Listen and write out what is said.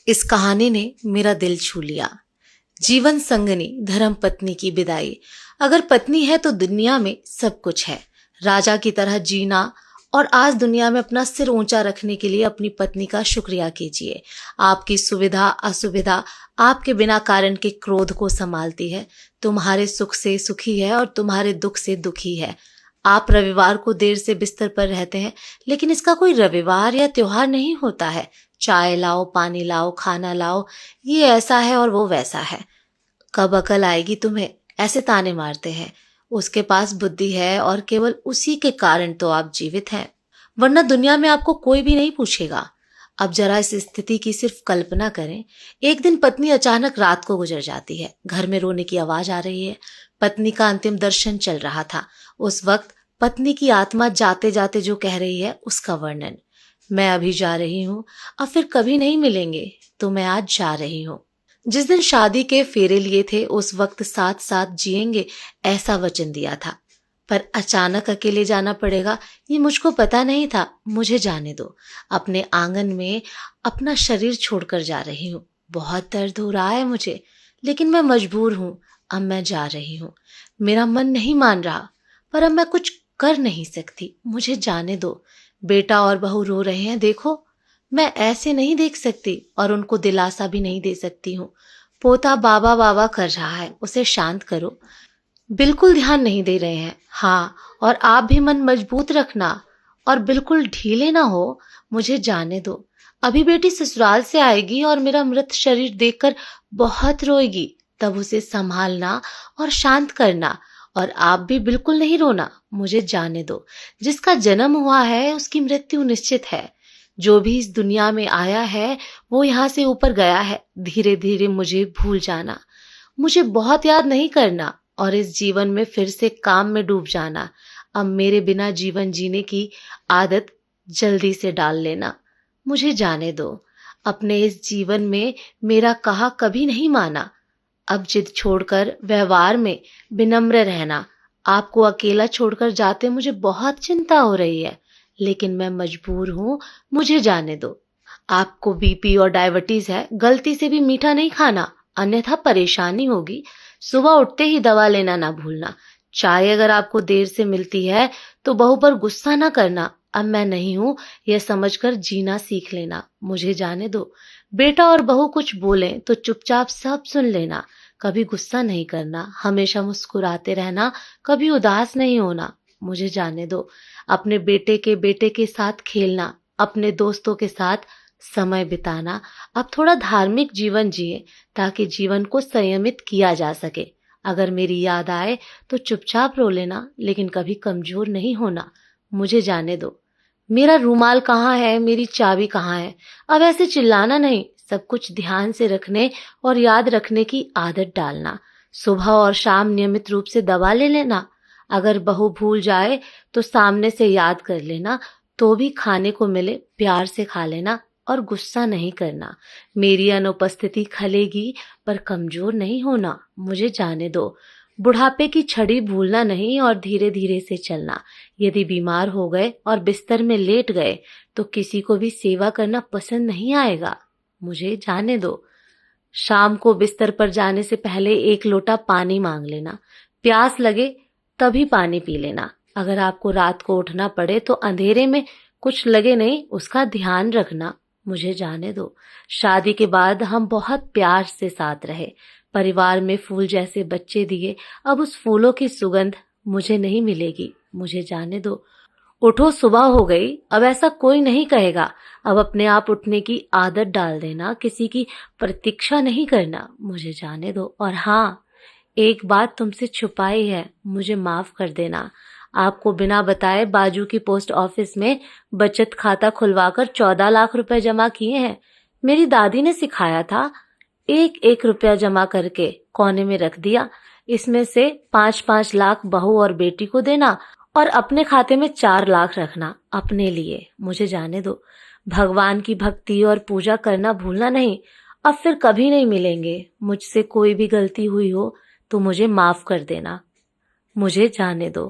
इस कहानी ने मेरा दिल छू लिया। जीवन संगनी धर्म पत्नी की विदाई। अगर पत्नी है तो दुनिया में सब कुछ है। राजा की तरह जीना और आज दुनिया में अपना सिर ऊंचा रखने के लिए अपनी पत्नी का शुक्रिया कीजिए। आपकी सुविधा असुविधा आपके बिना कारण के क्रोध को संभालती है। तुम्हारे सुख से सुखी है और तुम्हारे दुख से दुखी है। आप रविवार को देर से बिस्तर पर रहते हैं, लेकिन इसका कोई रविवार या त्योहार नहीं होता है। चाय लाओ, पानी लाओ, खाना लाओ, ये ऐसा है और वो वैसा है। कब अकल आएगी तुम्हें, ऐसे ताने मारते हैं। उसके पास बुद्धि है और केवल उसी के कारण तो आप जीवित हैं, वरना दुनिया में आपको कोई भी नहीं पूछेगा। अब जरा इस स्थिति की सिर्फ कल्पना करें। एक दिन पत्नी अचानक रात को गुजर जाती है। घर में रोने की आवाज आ रही है। पत्नी का अंतिम दर्शन चल रहा था। उस वक्त पत्नी की आत्मा जाते जाते जो कह रही है उसका वर्णन। मैं अभी जा रही हूँ, अब फिर कभी नहीं मिलेंगे, तो मैं आज जा रही हूँ। जिस दिन शादी के फेरे लिए थे उस वक्त साथ साथ जिएंगे ऐसा वचन दिया था, पर अचानक अकेले जाना पड़ेगा ये मुझको पता नहीं था। मुझे जाने दो। अपने आंगन में अपना शरीर छोड़कर जा रही हूँ। बहुत दर्द हो रहा है मुझे, लेकिन मैं मजबूर हूँ। अब मैं जा रही हूँ। मेरा मन नहीं मान रहा, पर अब मैं कुछ कर नहीं सकती। मुझे जाने दो। बेटा और बहू रो रहे हैं, देखो। मैं ऐसे नहीं देख सकती और उनको दिलासा भी नहीं दे सकती हूँ। पोता बाबा बाबा कर रहा है, उसे शांत करो। बिल्कुल ध्यान नहीं दे रहे हैं। हाँ, और आप भी मन मजबूत रखना और बिल्कुल ढीले ना हो। मुझे जाने दो। अभी बेटी ससुराल से आएगी और मेरा मृत शरीर देखकर बहुत रोएगी। तब उसे संभालना और शांत करना। और आप भी बिल्कुल नहीं रोना। मुझे जाने दो। जिसका जन्म हुआ है उसकी मृत्यु निश्चित है। जो भी इस दुनिया में आया है वो यहाँ से ऊपर गया है। धीरे धीरे मुझे भूल जाना। मुझे बहुत याद नहीं करना और इस जीवन में फिर से काम में डूब जाना। अब मेरे बिना जीवन जीने की आदत जल्दी से डाल लेना। मुझे जाने दो। अपने इस जीवन में मेरा कहा कभी नहीं माना। अब जिद छोड़कर व्यवहार में विनम्र रहना। आपको अकेला छोड़कर जाते मुझे बहुत चिंता हो रही है, लेकिन मैं मजबूर हूँ। मुझे जाने दो। आपको बीपी और डायबिटीज है, गलती से भी मीठा नहीं खाना, अन्यथा परेशानी होगी। सुबह उठते ही दवा लेना ना भूलना। चाय अगर आपको देर से मिलती है तो बहू पर गुस्सा ना करना। अब मैं नहीं हूँ यह समझकर जीना सीख लेना। मुझे जाने दो। बेटा और बहू कुछ बोलें तो चुपचाप सब सुन लेना। कभी गुस्सा नहीं करना, हमेशा मुस्कुराते रहना, कभी उदास नहीं होना। मुझे जाने दो। अपने बेटे के साथ खेलना, अपने दोस्तों के साथ समय बिताना। अब थोड़ा धार्मिक जीवन जिए ताकि जीवन को संयमित किया जा सके। अगर मेरी याद आए तो चुपचाप रो लेना, लेकिन कभी कमजोर नहीं होना। मुझे जाने दो। मेरा रूमाल कहाँ है, मेरी चाबी कहाँ है? अब ऐसे चिल्लाना नहीं। सब कुछ ध्यान से रखने और याद रखने की आदत डालना। सुबह और शाम नियमित रूप से दवा ले लेना। अगर बहू भूल जाए तो सामने से याद कर लेना। तो भी खाने को मिले प्यार से खा लेना और गुस्सा नहीं करना। मेरी अनुपस्थिति खलेगी पर कमजोर नहीं होना। मुझे जाने दो। बुढ़ापे की छड़ी भूलना नहीं और धीरे धीरे से चलना। यदि बीमार हो गए और बिस्तर में लेट गए तो किसी को भी सेवा करना पसंद नहीं आएगा। मुझे जाने दो। शाम को बिस्तर पर जाने से पहले एक लोटा पानी मांग लेना। प्यास लगे तभी पानी पी लेना। अगर आपको रात को उठना पड़े तो अंधेरे में कुछ लगे नहीं, उसका ध्यान रखना। मुझे जाने दो। शादी के बाद हम बहुत प्यार से साथ रहे, परिवार में फूल जैसे बच्चे दिए। अब उस फूलों की सुगंध मुझे नहीं मिलेगी। मुझे जाने दो। उठो, सुबह हो गई, अब ऐसा कोई नहीं कहेगा। अब अपने आप उठने की आदत डाल देना, किसी की प्रतीक्षा नहीं करना। मुझे जाने दो। और हाँ, एक बात तुमसे छुपाई है, मुझे माफ कर देना। आपको बिना बताए बाजू की पोस्ट ऑफिस में बचत खाता खुलवाकर 14 लाख रुपए जमा किए हैं। मेरी दादी ने सिखाया था, एक एक रुपया जमा करके कोने में रख दिया। इसमें से 5-5 लाख बहू और बेटी को देना और अपने खाते में 4 लाख रखना अपने लिए। मुझे जाने दो। भगवान की भक्ति और पूजा करना भूलना नहीं। अब फिर कभी नहीं मिलेंगे। मुझसे कोई भी गलती हुई हो तो मुझे माफ कर देना। मुझे जाने दो।